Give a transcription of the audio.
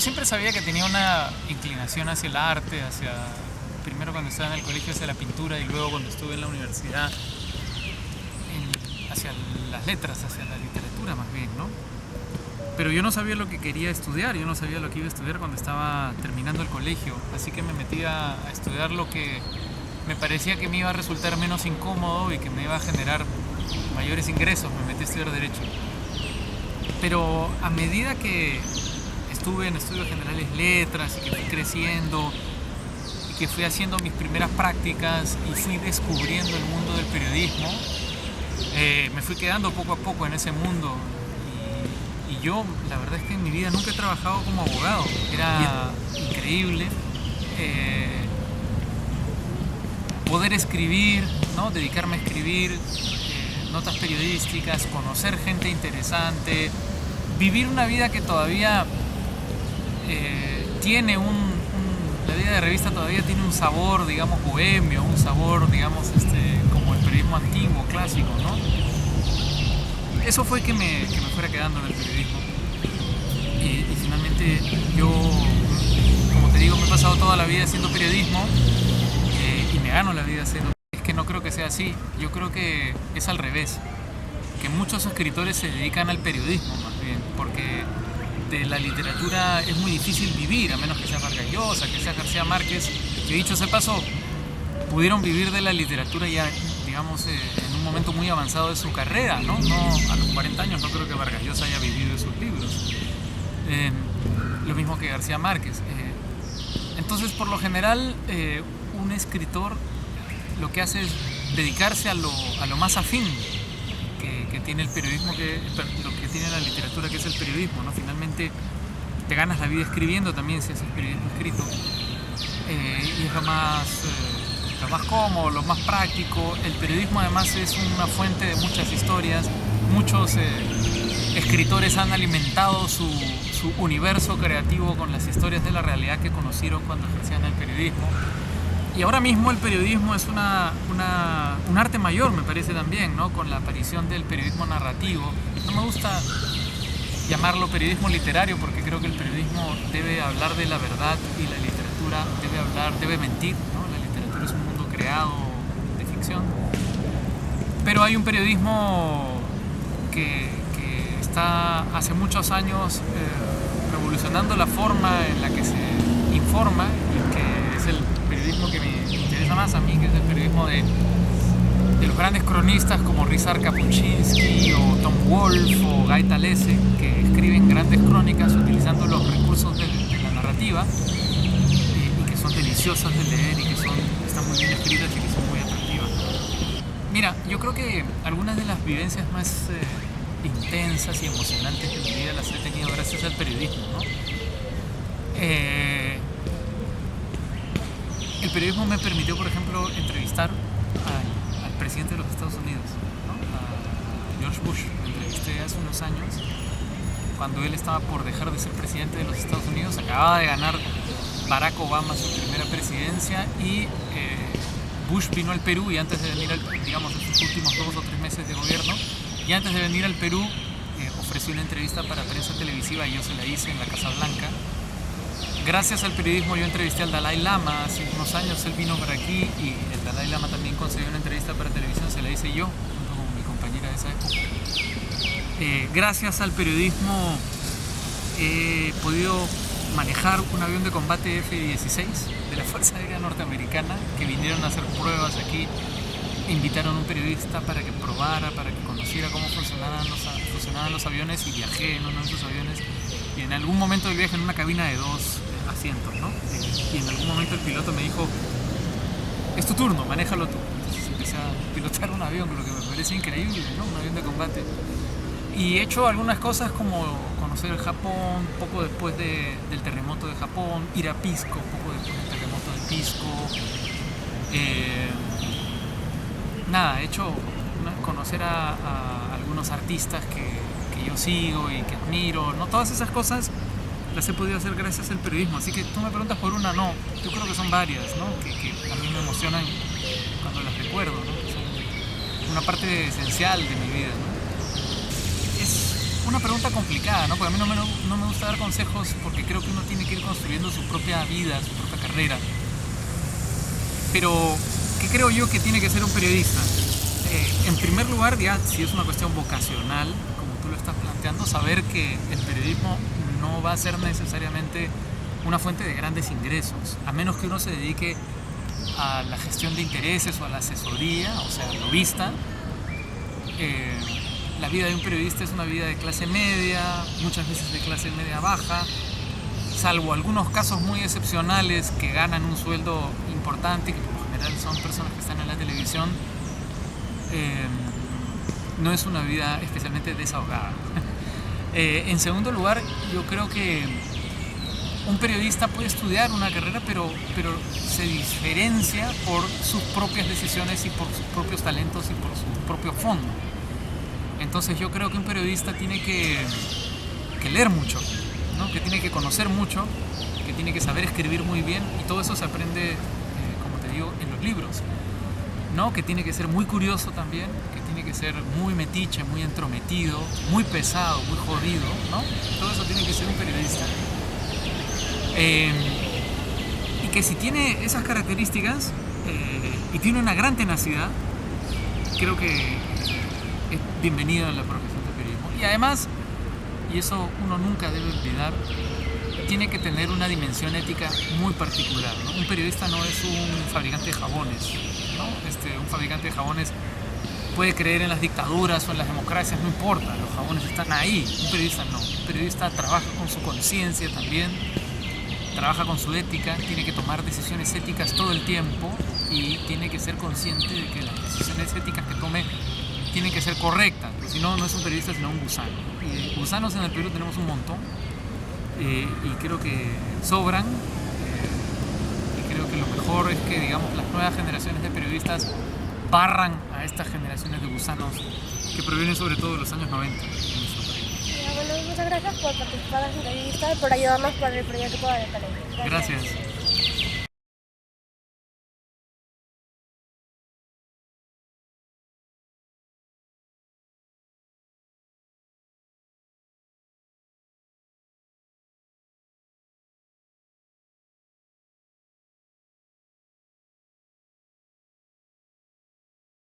siempre sabía que tenía una inclinación hacia el arte, primero cuando estaba en el colegio hacia la pintura y luego cuando estuve en la universidad hacia las letras, hacia la literatura más bien, ¿no? Pero yo no sabía lo que quería estudiar, yo no sabía lo que iba a estudiar cuando estaba terminando el colegio, así que me metí a estudiar lo que me parecía que me iba a resultar menos incómodo y que me iba a generar mayores ingresos. Me metí a estudiar Derecho. Pero a medida que estuve en estudios generales letras y que fui creciendo y que fui haciendo mis primeras prácticas y fui descubriendo el mundo del periodismo, me fui quedando poco a poco en ese mundo. Y yo, la verdad es que en mi vida nunca he trabajado como abogado. Era increíble poder escribir, ¿no? Dedicarme a escribir notas periodísticas, conocer gente interesante, vivir una vida que todavía tiene la vida de revista todavía tiene un sabor, digamos, bohemio, un sabor, digamos, como el periodismo antiguo, clásico, ¿no? Eso fue que me fuera quedando en el periodismo. Y finalmente yo, como te digo, me he pasado toda la vida haciendo periodismo y me gano la vida haciendo. Es que no creo que sea así. Yo creo que es al revés. Que muchos escritores se dedican al periodismo más bien, porque de la literatura es muy difícil vivir, a menos que sea Vargas Llosa, que sea García Márquez, que dicho sea paso, pudieron vivir de la literatura ya, digamos, en un momento muy avanzado de su carrera, ¿no? A los 40 años no creo que Vargas Llosa haya vivido de sus libros. Lo mismo que García Márquez. Entonces, por lo general, un escritor lo que hace es dedicarse a lo más afín que tiene el periodismo, lo que tiene la literatura, que es el periodismo, ¿no? Finalmente te ganas la vida escribiendo también si haces periodismo escrito, y es lo más cómodo, lo más práctico. El periodismo además es una fuente de muchas historias. Muchos escritores han alimentado su universo creativo con las historias de la realidad que conocieron cuando ejercían el periodismo. Y ahora mismo el periodismo es un arte mayor, me parece también, ¿no? Con la aparición del periodismo narrativo. No me gusta llamarlo periodismo literario porque creo que el periodismo debe hablar de la verdad y la literatura debe mentir, ¿no? La literatura es un mundo creado de ficción. Pero hay un periodismo que está hace muchos años revolucionando la forma en la que se informa, y que es el periodismo que me interesa más a mí, que es el periodismo de los grandes cronistas como Ryszard Kapuscinski o Tom Wolfe o Guy Talese, que escriben grandes crónicas utilizando los recursos de la narrativa y que son deliciosas de leer y que están muy bien escritas y que son muy atractivas. Mira, yo creo que algunas de las vivencias más intensas y emocionantes de mi vida las he tenido gracias al periodismo, ¿no? El periodismo me permitió, por ejemplo, entrevistar al presidente de los Estados Unidos, ¿no? A George Bush. Lo entrevisté hace unos años, cuando él estaba por dejar de ser presidente de los Estados Unidos. Acababa de ganar Barack Obama su primera presidencia y Bush vino al Perú, y antes de venir digamos, en sus últimos 2 o 3 meses de gobierno, y antes de venir al Perú ofreció una entrevista para prensa televisiva y yo se la hice en la Casa Blanca. Gracias al periodismo yo entrevisté al Dalai Lama hace unos años. Él vino por aquí y el Dalai Lama también concedió una entrevista para televisión, se la hice yo junto con mi compañera de esa época. Gracias al periodismo he podido manejar un avión de combate F-16 de la Fuerza Aérea Norteamericana, que vinieron a hacer pruebas aquí. Invitaron a un periodista para que probara, para que conociera cómo funcionaban los aviones, y viajé en uno de esos aviones. Y en algún momento del viaje, en una cabina de 2 asientos, ¿no? Y en algún momento el piloto me dijo: es tu turno, manéjalo tú. Entonces empecé a pilotar un avión, lo que me parece increíble, ¿no? Un avión de combate. Y he hecho algunas cosas como conocer el Japón, poco después del terremoto de Japón, ir a Pisco, poco después del terremoto de Pisco. He hecho conocer a algunos artistas que yo sigo y que admiro, ¿no? Todas esas cosas las he podido hacer gracias al periodismo. Así que tú me preguntas por una, no, yo creo que son varias, ¿no? Que a mí me emocionan cuando las recuerdo, ¿no? Que son una parte esencial de mi vida, ¿no? una pregunta complicada, ¿no? Porque a mí no me gusta dar consejos porque creo que uno tiene que ir construyendo su propia vida, su propia carrera. Pero, ¿qué creo yo que tiene que ser un periodista? En primer lugar, ya si es una cuestión vocacional, como tú lo estás planteando, saber que el periodismo no va a ser necesariamente una fuente de grandes ingresos, a menos que uno se dedique a la gestión de intereses o a la asesoría, o sea, lobista. La vida de un periodista es una vida de clase media, muchas veces de clase media baja, salvo algunos casos muy excepcionales que ganan un sueldo importante, que por lo general son personas que están en la televisión. No es una vida especialmente desahogada. En segundo lugar, yo creo que un periodista puede estudiar una carrera, pero se diferencia por sus propias decisiones y por sus propios talentos y por su propio fondo. Entonces yo creo que un periodista tiene que leer mucho, ¿no? Que tiene que conocer mucho, que tiene que saber escribir muy bien, y todo eso se aprende, como te digo, en los libros, ¿no? Que tiene que ser muy curioso también, que tiene que ser muy metiche, muy entrometido, muy pesado, muy jodido, ¿no? Todo eso tiene que ser un periodista. Y que si tiene esas características y tiene una gran tenacidad, creo que es bienvenido en la profesión de periodismo. Y además, y eso uno nunca debe olvidar, tiene que tener una dimensión ética muy particular, ¿no? Un periodista no es un fabricante de jabones, ¿no? Un fabricante de jabones puede creer en las dictaduras o en las democracias, no importa, los jabones están ahí. Un periodista no. Un periodista trabaja con su conciencia también, trabaja con su ética, tiene que tomar decisiones éticas todo el tiempo y tiene que ser consciente de que las decisiones éticas que tome tienen que ser correctas, porque si no, no es un periodista sino un gusano. Y gusanos en el Perú tenemos un montón, y creo que sobran, y creo que lo mejor es que, digamos, las nuevas generaciones de periodistas barran a estas generaciones de gusanos que provienen sobre todo de los años 90 en nuestro país. Bueno, muchas gracias por participar en la entrevista y por ayudarnos con el proyecto de Talento. Gracias.